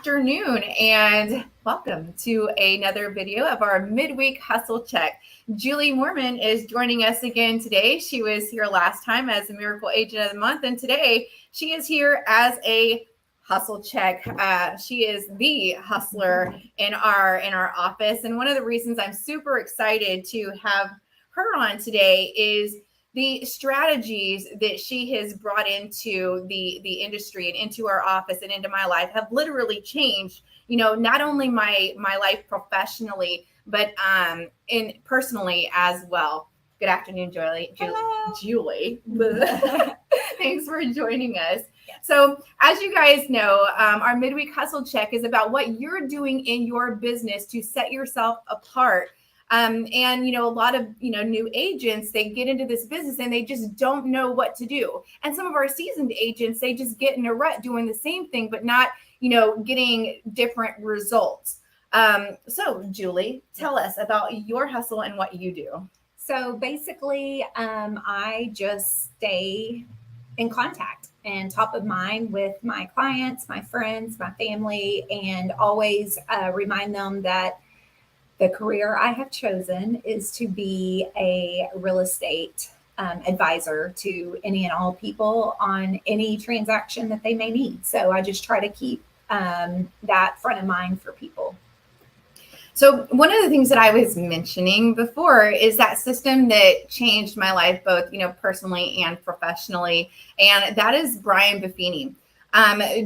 afternoon and welcome to another video of our midweek hustle check. Julie Morman is joining us again today. She was here last time as a Miracle Agent of the Month, and today she is here as a hustle check. She is the hustler in our office, and one of the reasons I'm super excited to have her on today is the strategies that she has brought into the industry and into our office and into my life have literally changed, not only my life professionally, but in personally as well. Good afternoon, Julie. Julie. Thanks for joining us. So as you guys know, our midweek hustle check is about what you're doing in your business to set yourself apart. And, a lot of, new agents, they get into this business and they just don't know what to do. And some of our seasoned agents, they just get in a rut doing the same thing, but not, getting different results. So Julie, tell us about your hustle and what you do. So basically, I just stay in contact and top of mind with my clients, my friends, my family, and always remind them that the career I have chosen is to be a real estate advisor to any and all people on any transaction that they may need. So I just try to keep that front of mind for people. So one of the things that I was mentioning before is that system that changed my life, both, personally and professionally. And that is Brian Buffini.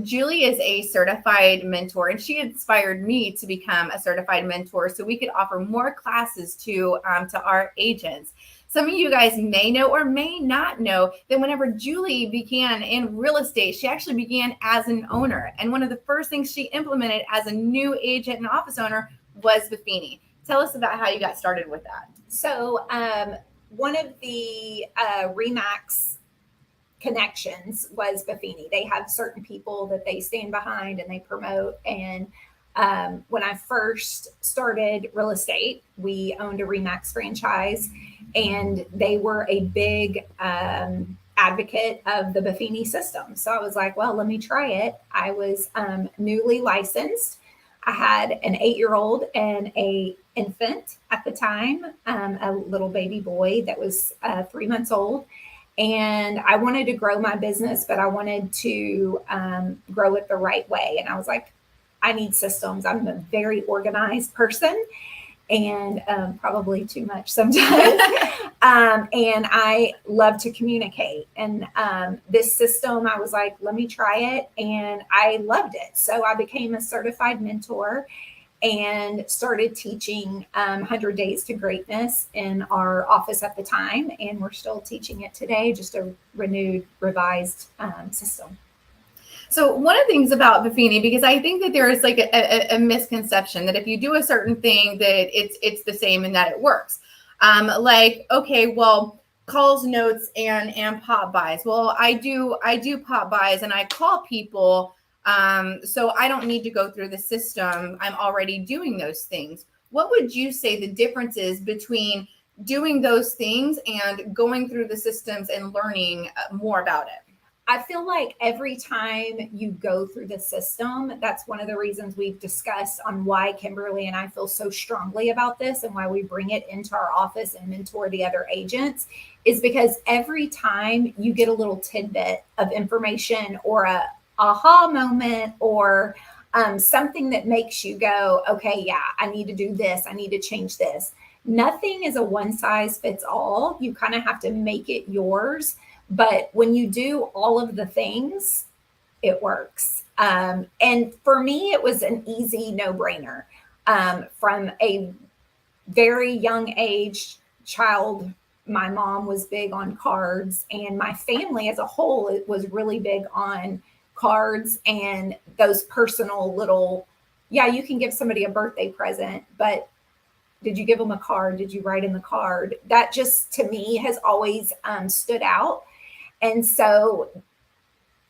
Julie is a certified mentor, and she inspired me to become a certified mentor so we could offer more classes to our agents. Some of you guys may know or may not know that whenever Julie began in real estate, she actually began as an owner. And one of the first things she implemented as a new agent and office owner was Buffini. Tell us about how you got started with that. So one of the RE/MAX connections was Buffini. They have certain people that they stand behind and they promote. And when I first started real estate, we owned a RE/MAX franchise, and they were a big advocate of the Buffini system. So I was like, well, let me try it. I was newly licensed. I had an 8-year-old and a infant at the time, a little baby boy that was 3 months old. And I wanted to grow my business, but I wanted to grow it the right way. And I was like, I need systems. I'm a very organized person, and probably too much sometimes. And I love to communicate. And this system, I was like, let me try it. And I loved it. So I became a certified mentor and started teaching 100 Days to Greatness in our office at the time. And we're still teaching it today, just a renewed, revised system. So one of the things about Buffini, because I think that there is like a misconception that if you do a certain thing, that it's the same and that it works. Okay, well, calls, notes, and pop buys. Well, I do pop buys and I call people. So I don't need to go through the system. I'm already doing those things. What would you say the difference is between doing those things and going through the systems and learning more about it? I feel like every time you go through the system, that's one of the reasons we've discussed on why Kimberly and I feel so strongly about this and why we bring it into our office and mentor the other agents, is because every time you get a little tidbit of information or a aha moment or something that makes you go, okay, yeah, I need to do this. I need to change this. Nothing is a one size fits all. You kind of have to make it yours. But when you do all of the things, it works. And for me, it was an easy no-brainer. From a very young age child, my mom was big on cards, and my family as a whole, it was really big on cards and those personal little, yeah, you can give somebody a birthday present, but did you give them a card? Did you write in the card? That just, to me, has always stood out. And so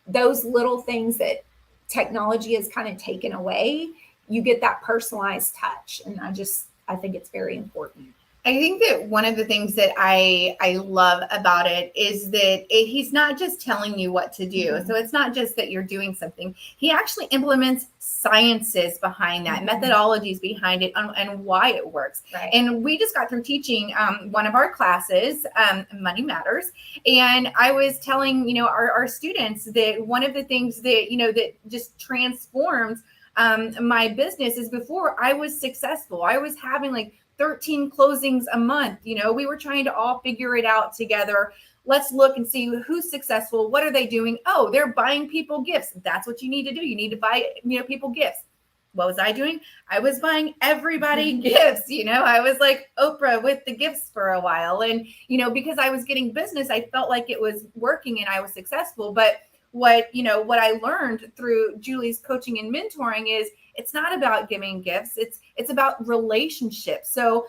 those little things that technology has kind of taken away, you get that personalized touch. And I think it's very important. I think that one of the things that I love about it is that he's not just telling you what to do. Mm-hmm. So it's not just that you're doing something. He actually implements sciences behind that, methodologies behind it, and why it works. Right. And we just got through teaching one of our classes, Money Matters, and I was telling our students that one of the things that that just transforms my business is before I was successful. I was having like 13 closings a month. We were trying to all figure it out together. Let's look and see who's successful. What are they doing? Oh, they're buying people gifts. That's what you need to do. You need to buy, people gifts. What was I doing? I was buying everybody gifts. I was like Oprah with the gifts for a while. And, because I was getting business, I felt like it was working and I was successful. But what I learned through Julie's coaching and mentoring is it's not about giving gifts. It's about relationships. So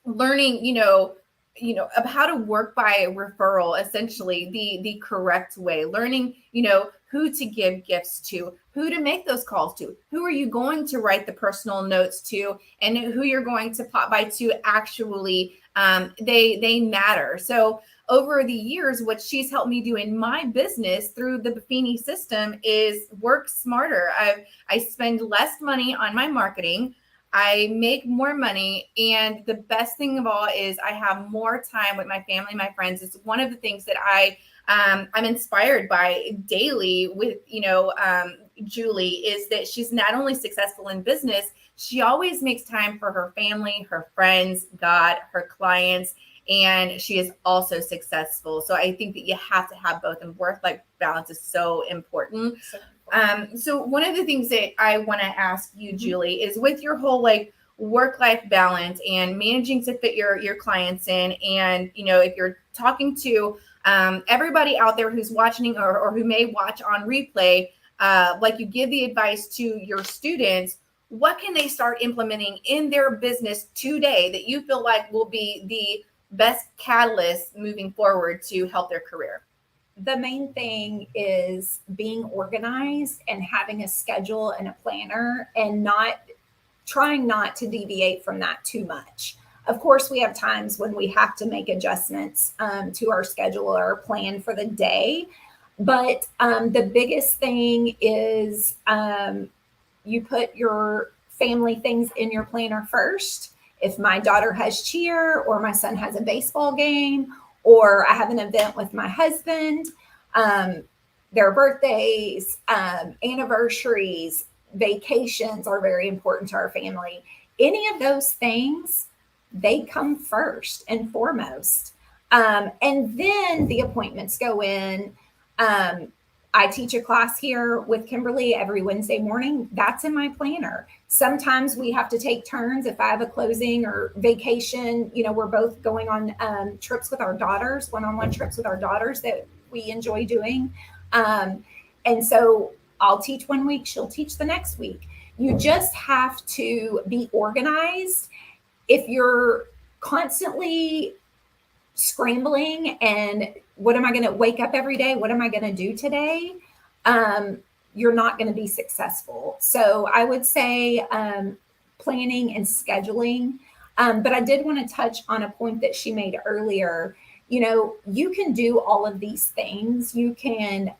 learning, of how to work by referral, essentially the correct way, learning, who to give gifts to, who to make those calls to, who are you going to write the personal notes to, and who you're going to pop by to actually, they matter. So over the years, what she's helped me do in my business through the Buffini system is work smarter. I spend less money on my marketing. I make more money. And the best thing of all is I have more time with my family, my friends. It's one of the things that I'm inspired by daily with, Julie, is that she's not only successful in business, she always makes time for her family, her friends, God, her clients, and she is also successful. So I think that you have to have both, and work-life balance is so important. So one of the things that I want to ask you, Julie, is with your whole work-life balance and managing to fit your clients in, and if you're talking to everybody out there who's watching or who may watch on replay, you give the advice to your students, what can they start implementing in their business today that you feel like will be the best catalyst moving forward to help their career? The main thing is being organized and having a schedule and a planner, and trying not to deviate from that too much. Of course, we have times when we have to make adjustments to our schedule or plan for the day. But the biggest thing is you put your family things in your planner first. If my daughter has cheer, or my son has a baseball game, or I have an event with my husband, their birthdays, anniversaries, vacations are very important to our family. Any of those things, they come first and foremost. And then the appointments go in. I teach a class here with Kimberly every Wednesday morning. That's in my planner. Sometimes we have to take turns. If I have a closing or vacation, we're both going on trips with our daughters, one-on-one trips with our daughters that we enjoy doing. And so I'll teach one week, she'll teach the next week. You just have to be organized. If you're constantly scrambling and what am I going to wake up every day? What am I going to do today? You're not going to be successful. So I would say planning and scheduling. But I did want to touch on a point that she made earlier. You can do all of these things. You can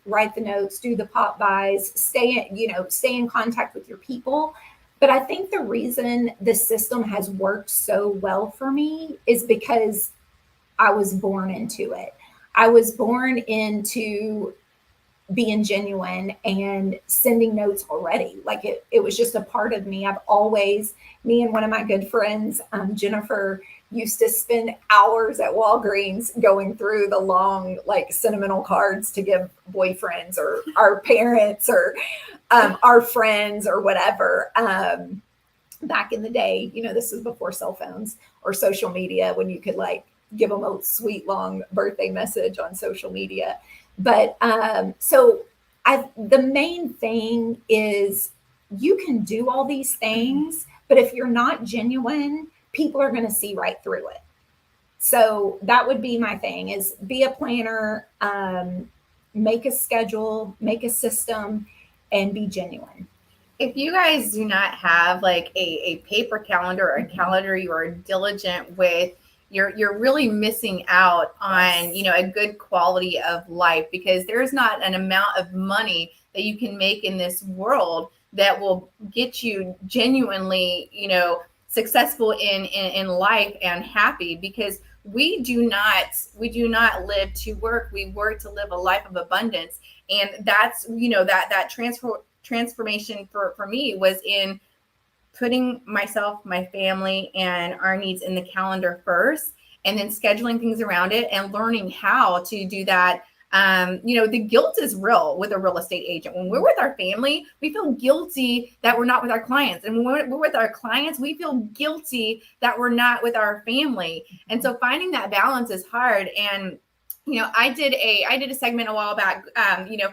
write the notes, do the pop buys, stay in contact with your people. But I think the reason the system has worked so well for me is because I was born into it. I was born into being genuine and sending notes already. Like it was just a part of me. Me and one of my good friends, Jennifer, used to spend hours at Walgreens going through the long, sentimental cards to give boyfriends or our parents or our friends or whatever. Back in the day, this was before cell phones or social media, when you could give them a sweet long birthday message on social media. But the main thing is you can do all these things, but if you're not genuine, people are going to see right through it. So that would be my thing, is be a planner, make a schedule, make a system, and be genuine. if you guys do not have like a paper calendar or a calendar you are diligent with, you're really missing out on, a good quality of life, because there's not an amount of money that you can make in this world that will get you genuinely, successful in life and happy, because we do not live to work. We work to live a life of abundance. And that's, that transformation for me was in putting myself, my family, and our needs in the calendar first, and then scheduling things around it and learning how to do that. The guilt is real with a real estate agent. When we're with our family, we feel guilty that we're not with our clients. And when we're with our clients, we feel guilty that we're not with our family. And so finding that balance is hard. And I did a segment a while back,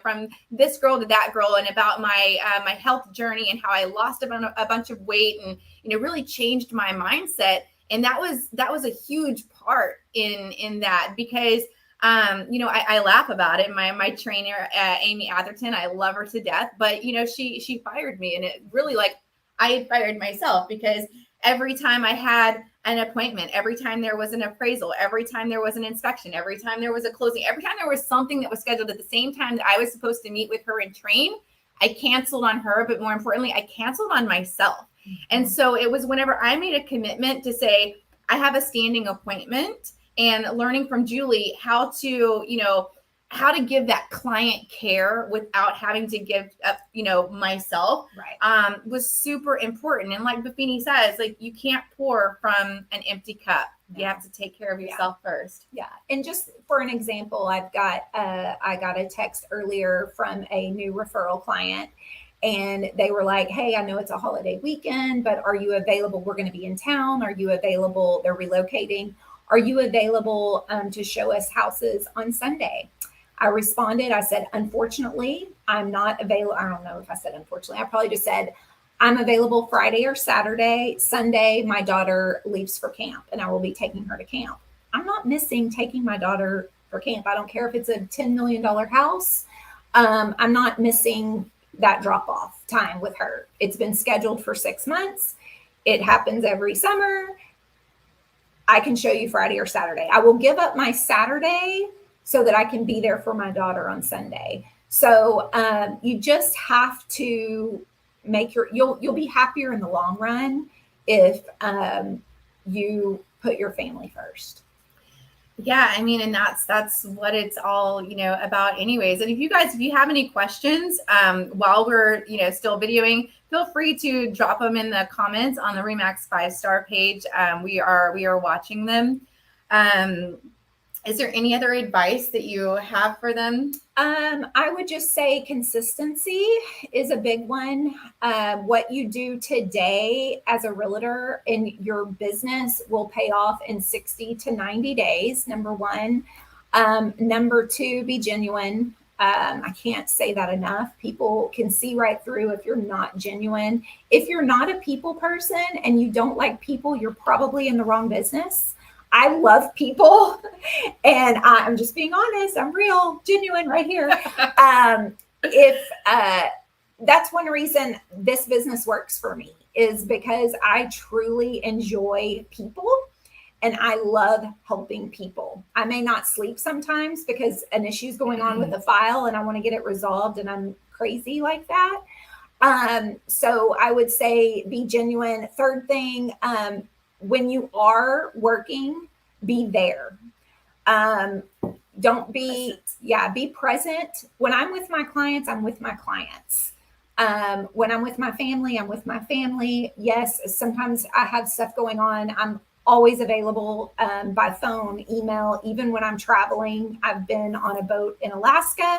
from this girl to that girl, and about my my health journey and how I lost a bunch of weight, and really changed my mindset. And that was a huge part in that, because I laugh about it. My trainer, Amy Atherton, I love her to death, but she fired me, and it really, like, I fired myself, because every time I had an appointment, every time there was an appraisal, every time there was an inspection, every time there was a closing, every time there was something that was scheduled at the same time that I was supposed to meet with her and train, I canceled on her. But more importantly, I canceled on myself. And so it was whenever I made a commitment to say, I have a standing appointment, and learning from Julie how to give that client care without having to give up, myself, Right. Was super important. And like Buffini says, like, you can't pour from an empty cup. You have to take care of yourself first. Yeah. And just for an example, I got a text earlier from a new referral client, and they were like, hey, I know it's a holiday weekend, but are you available? We're going to be in town. Are you available? They're relocating. Are you available to show us houses on Sunday? I responded, I said, unfortunately, I'm not available. I don't know if I said unfortunately. I probably just said, I'm available Friday or Saturday. Sunday, my daughter leaves for camp, and I will be taking her to camp. I'm not missing taking my daughter for camp. I don't care if it's a $10 million house. I'm not missing that drop off time with her. It's been scheduled for 6 months. It happens every summer. I can show you Friday or Saturday. I will give up my Saturday so that I can be there for my daughter on Sunday. So you just have to make you'll be happier in the long run if you put your family first. Yeah, I mean, and that's what it's all, about anyways. And if you have any questions, while we're, still videoing, feel free to drop them in the comments on the Remax 5-star page. We are watching them. Is there any other advice that you have for them? I would just say consistency is a big one. What you do today as a realtor in your business will pay off in 60 to 90 days, number one. Number two, be genuine. I can't say that enough. People can see right through if you're not genuine. If you're not a people person and you don't like people, you're probably in the wrong business. I love people, and I'm just being honest. I'm real, genuine right here. If that's one reason this business works for me, is because I truly enjoy people, and I love helping people. I may not sleep sometimes because an issue's going on with the file, and I want to get it resolved, and I'm crazy like that. So I would say be genuine. Third thing, when you are working, be there. Don't be, be present. When I'm with my clients, I'm with my clients. When I'm with my family, I'm with my family. Yes, sometimes I have stuff going on. I'm always available by phone, email, even when I'm traveling. I've been on a boat in Alaska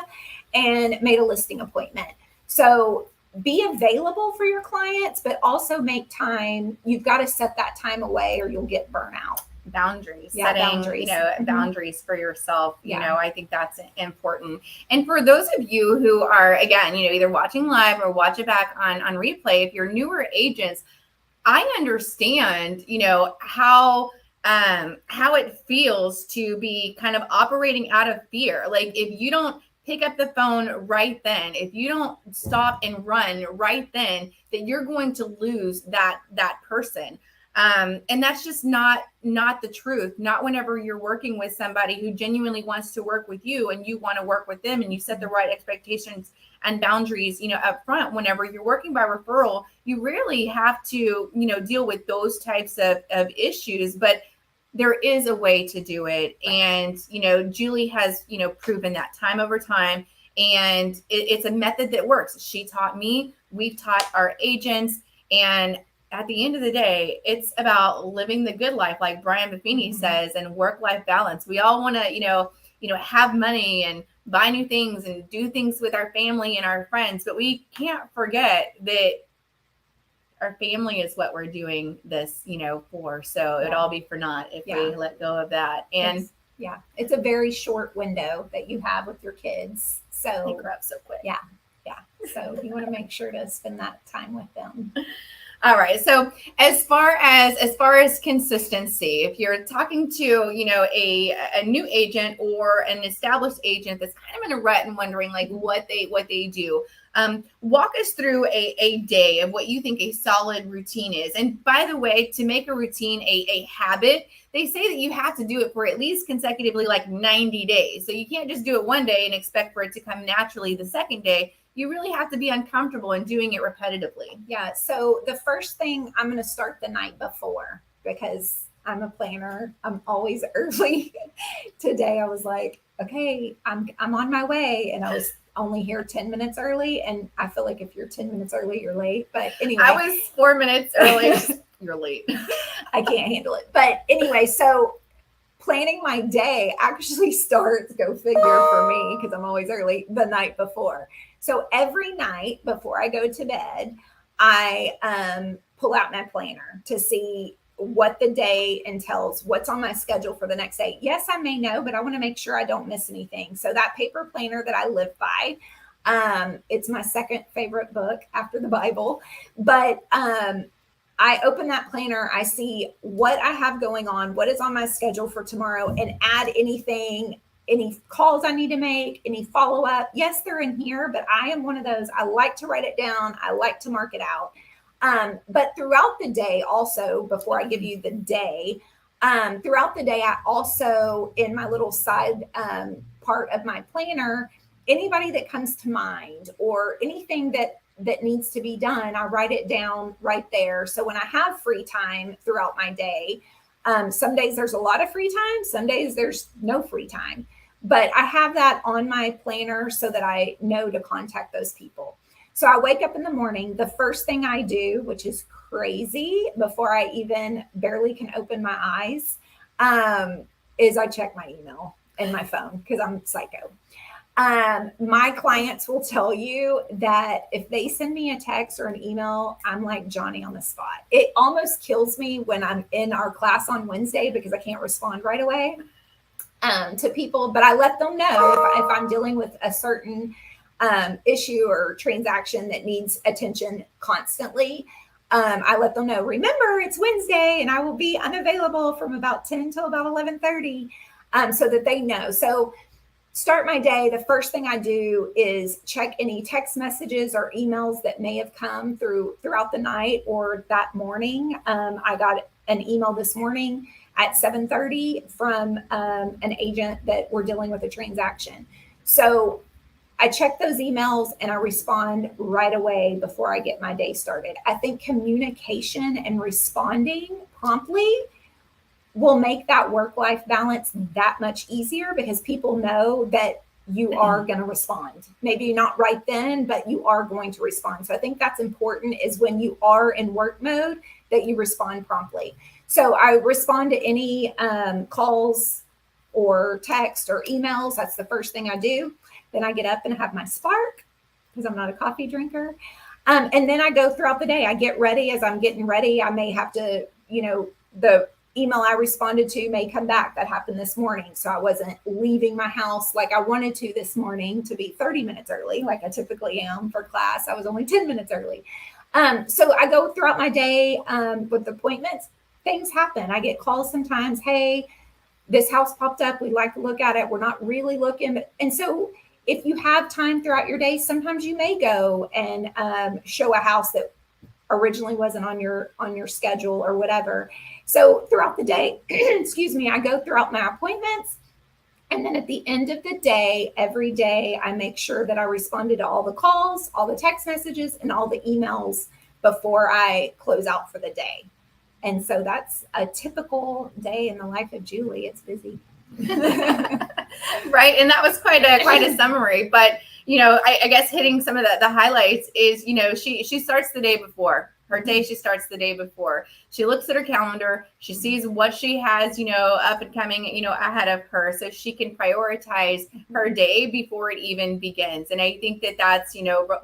and made a listing appointment. So be available for your clients, but also make time. You've got to set that time away or you'll get burnout. Boundaries, setting boundaries. Boundaries for yourself. I think that's important. And for those of you who are, again, either watching live or watch it back on replay, if you're newer agents, I understand, how it feels to be kind of operating out of fear. Like, if you don't pick up the phone right then. If you don't stop and run right then, that you're going to lose that person. And that's just not the truth. Not whenever you're working with somebody who genuinely wants to work with you and you want to work with them, and you set the right expectations and boundaries, up front. Whenever you're working by referral, you rarely have to, deal with those types of issues, but there is a way to do it. And, Julie has, proven that time over time. And it's a method that works. She taught me, we've taught our agents. And at the end of the day, it's about living the good life, like Brian Buffini says, and work-life balance. We all want to, have money and buy new things and do things with our family and our friends, but we can't forget that our family is what we're doing this, for. So it'd all be for naught if we let go of that. And it's a very short window that you have with your kids. So they grow up so quick. Yeah. So you want to make sure to spend that time with them. All right. So as far as consistency, if you're talking to, a new agent or an established agent that's kind of in a rut and wondering like what they do, walk us through a day of what you think a solid routine is. And by the way, to make a routine a habit, they say that you have to do it for at least consecutively like 90 days. So you can't just do it one day and expect for it to come naturally the second day. You really have to be uncomfortable in doing it repetitively. Yeah. So the first thing, I'm going to start the night before because I'm a planner. I'm always early. Today I was like, okay, I'm on my way, and I was only here 10 minutes early. And I feel like if you're 10 minutes early, you're late. But anyway, I was 4 minutes early. You're late. I can't handle it. But anyway, so planning my day actually starts, go figure, for me, because I'm always early, the night before. So every night before I go to bed, I pull out my planner to see what the day entails, what's on my schedule for the next day. Yes, I may know, but I want to make sure I don't miss anything. So that paper planner that I live by, it's my second favorite book after the Bible. But I open that planner, I see what I have going on, what is on my schedule for tomorrow, and add anything, any calls I need to make, any follow-up. Yes, they're in here, but I am one of those. I like to write it down. I like to mark it out. But throughout the day also, before I give you the day, throughout the day, I also, in my little side part of my planner, anybody that comes to mind or anything that needs to be done, I write it down right there. So when I have free time throughout my day, some days there's a lot of free time, some days there's no free time, but I have that on my planner so that I know to contact those people. So I wake up in the morning, the first thing I do, which is crazy, before I even barely can open my eyes, is I check my email and my phone because I'm psycho. My clients will tell you that if they send me a text or an email, I'm like Johnny on the spot. It almost kills me when I'm in our class on Wednesday because I can't respond right away to people, but I let them know if I'm dealing with a certain issue or transaction that needs attention constantly. I let them know, remember, it's Wednesday and I will be unavailable from about 10 till about 11:30, so that they know. So start my day. The first thing I do is check any text messages or emails that may have come throughout the night or that morning. I got an email this morning at 7:30 from an agent that we're dealing with a transaction. So I check those emails and I respond right away before I get my day started. I think communication and responding promptly will make that work-life balance that much easier because people know that you are going to respond. Maybe not right then, but you are going to respond. So I think that's important, is when you are in work mode that you respond promptly. So I respond to any calls or text or emails. That's the first thing I do. Then I get up and have my Spark because I'm not a coffee drinker. And then I go throughout the day. I get ready. As I'm getting ready, I may have to, the email I responded to may come back. That happened this morning. So I wasn't leaving my house like I wanted to this morning to be 30 minutes early, like I typically am for class. I was only 10 minutes early. So I go throughout my day with appointments. Things happen. I get calls sometimes. Hey, this house popped up. We'd like to look at it. We're not really looking. And so if you have time throughout your day, sometimes you may go and show a house that originally wasn't on your schedule or whatever. So throughout the day, excuse me, I go throughout my appointments. And then at the end of the day, every day, I make sure that I responded to all the calls, all the text messages, and all the emails before I close out for the day. And so that's a typical day in the life of Julie. It's busy. Right. And that was quite a summary. But, I guess hitting some of the highlights is, she starts the day before. Her day, she starts the day before. She looks at her calendar. She sees what she has, up and coming, ahead of her, so she can prioritize her day before it even begins. And I think that that's,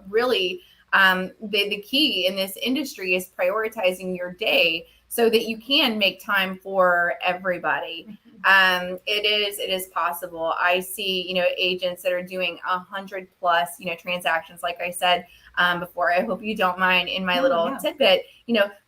really the key in this industry is prioritizing your day so that you can make time for everybody. It is possible. I see, agents that are doing 100 plus, transactions. Like I said before, I hope you don't mind in my little tidbit.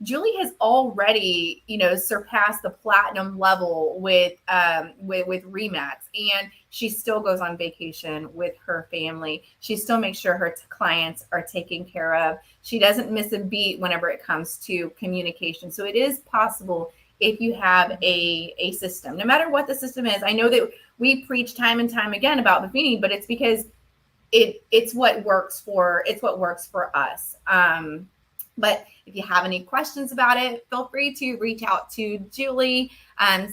Julie has already, surpassed the platinum level with Remax, and she still goes on vacation with her family. She still makes sure her clients are taken care of. She doesn't miss a beat whenever it comes to communication. So it is possible if you have a system, no matter what the system is. I know that we preach time and time again about Buffini, but it's because it's what works for us. But if you have any questions about it, feel free to reach out to Julie,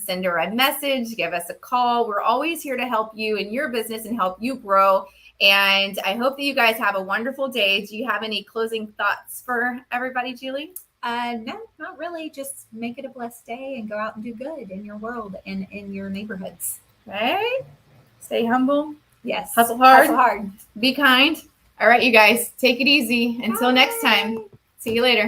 send her a message, give us a call. We're always here to help you in your business and help you grow. And I hope that you guys have a wonderful day. Do you have any closing thoughts for everybody, Julie? No, not really. Just make it a blessed day and go out and do good in your world and in your neighborhoods. Okay. Stay humble. Yes. Hustle hard. Hustle hard. Be kind. All right, you guys, take it easy. Until next time. See you later.